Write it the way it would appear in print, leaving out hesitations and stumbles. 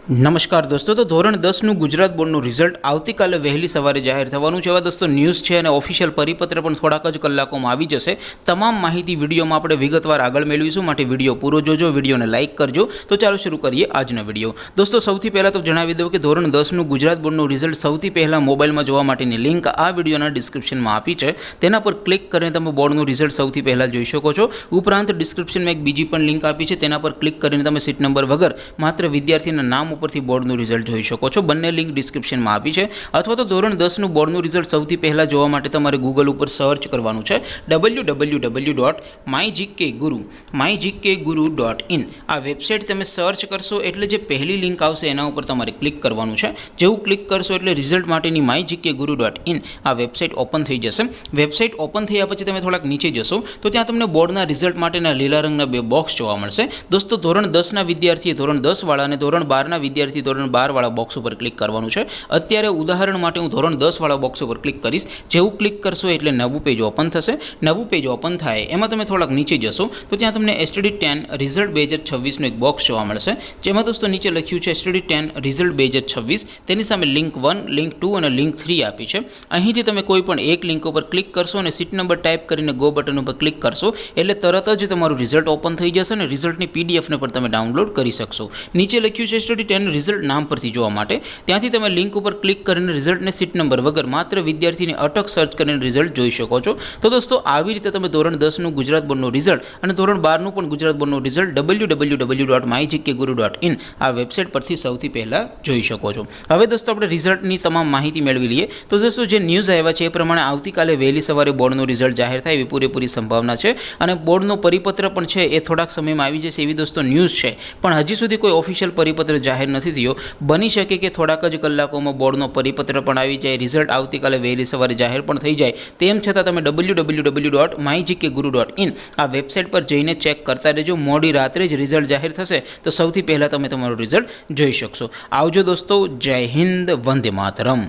નમસ્કાર દોસ્તો, તો ધોરણ 10નું ગુજરાત બોર્ડનું રિઝલ્ટ આવતીકાલે વહેલી સવારે જાહેર થવાનું છે। એવા દોસ્તો ન્યૂઝ છે અને ઓફિશિયલ પરિપત્ર પણ થોડાક જ કલાકોમાં આવી જશે। તમામ માહિતી વિડીયોમાં આપણે વિગતવાર આગળ મેળવીશું, માટે વિડીયો પૂરો જોજો, વિડીયોને લાઇક કરજો। તો ચાલો શરૂ કરીએ આજનો વિડીયો। દોસ્તો સૌથી પહેલાં તો જણાવી દઉં કે ધોરણ 10નું ગુજરાત બોર્ડનું રિઝલ્ટ સૌથી પહેલાં મોબાઈલમાં જોવા માટેની લિંક આ વિડીયોના ડિસ્ક્રિપ્શનમાં આપી છે, તેના પર ક્લિક કરીને તમે બોર્ડનું રિઝલ્ટ સૌથી પહેલાં જોઈ શકો છો। ઉપરાંત ડિસ્ક્રિપ્શનમાં એક બીજી પણ લિંક આપી છે, તેના પર ક્લિક કરીને તમે સીટ નંબર વગર માત્ર વિદ્યાર્થીના નામ ઉપરથી બોર્ડનું રિઝલ્ટ જોઈ શકો છો। બંને લિંક ડિસ્ક્રિપ્શનમાં આપી છે। અથવા તો ધોરણ 10નું બોર્ડનું રિઝલ્ટ સૌથી પહેલાં જોવા માટે તમારે ગૂગલ ઉપર સર્ચ કરવાનું છે www.mygkguru.in। આ વેબસાઇટ તમે સર્ચ કરશો એટલે જે પહેલી લિંક આવશે એના ઉપર તમારે ક્લિક કરવાનું છે। જેવું ક્લિક કરશો એટલે રિઝલ્ટ માટેની mygkguru.in આ વેબસાઇટ ઓપન થઈ જશે। વેબસાઇટ ઓપન થયા પછી તમે થોડાક નીચે જશો તો ત્યાં તમને બોર્ડના રિઝલ્ટ માટેના લીલા રંગના બે બોક્સ જોવા મળશે। દોસ્તો ધોરણ 10ના વિદ્યાર્થીએ ધોરણ 10 વાળા અને ધોરણ 12ના વિદ્યાર્થી ધોરણ 12 વાળા બોક્સ ઉપર ક્લિક કરવાનું છે। અત્યારે ઉદાહરણ માટે હું ધોરણ 10 વાળા બોક્સ ઉપર ક્લિક કરીશ। જેવું ક્લિક કરશો એટલે નવું પેજ ઓપન થશે। નવું પેજ ઓપન થાય એમાં તમે થોડાક નીચે જશો તો ત્યાં તમને STD10 રિઝલ્ટ 2026નું એક બોક્સ જોવા મળશે, જેમાં દોસ્તો નીચે લખ્યું છે STD10 રિઝલ્ટ 2026। તેની સામે લિંક 1, લિંક 2 અને લિંક 3 આપી છે। અહીંથી તમે કોઈ પણ એક લિંક ઉપર ક્લિક કરશો અને સીટ નંબર ટાઈપ કરીને ગો બટન ઉપર ક્લિક કરશો એટલે તરત જ તમારું રિઝલ્ટ ઓપન થઈ જશે અને રિઝલ્ટની PDF ને પણ તમે ડાઉનલોડ કરી શકશો। નીચે લખ્યું છે STD10 રિઝલ્ટ નામ પરથી જોવા માટે, ત્યાંથી તમે લિંક ઉપર ક્લિક કરીને રિઝલ્ટને સીટ નંબર વગર માત્ર વિદ્યાર્થીની અટક સર્ચ કરીને રિઝલ્ટ જોઈ શકો છો। તો દોસ્તો આવી રીતે તમે ધોરણ 10નું ગુજરાત બોર્ડનું રિઝલ્ટ અને ધોરણ 12નું પણ ગુજરાત બોર્ડનું રિઝલ્ટ www.mygkguru.in આ વેબસાઇટ પરથી સૌથી પહેલાં જોઈ શકો છો। હવે દોસ્તો આપણે રિઝલ્ટની તમામ માહિતી મેળવી લઈએ। તો દોસ્તો જે ન્યૂઝ આવ્યા છે એ પ્રમાણે આવતીકાલે વહેલી સવારે બોર્ડનું રિઝલ્ટ જાહેર થાય એવી પૂરેપૂરી સંભાવના છે અને બોર્ડનો પરિપત્ર પણ છે એ થોડાક સમયમાં આવી જશે એવી દોસ્તો ન્યૂઝ છે, પણ હજી સુધી કોઈ ઓફિશિયલ પરિપત્ર જાહેર નથી થયો। બની શકે કે થોડાક જ કલાકોમાં બોર્ડનો પરિપત્ર પણ આવી જાય, રિઝલ્ટ આવતીકાલે વહેલી સવારે જાહેર પણ થઈ જાય। તેમ છતાં તમે www.mygkguru.in આ વેબસાઇટ પર જઈને ચેક કરતા રહેજો। મોડી રાત્રે જ રિઝલ્ટ જાહેર થશે તો સૌથી પહેલાં તમે તમારું રિઝલ્ટ જોઈ શકશો। આવજો દોસ્તો, જય હિન્દ, વંદે માતરમ।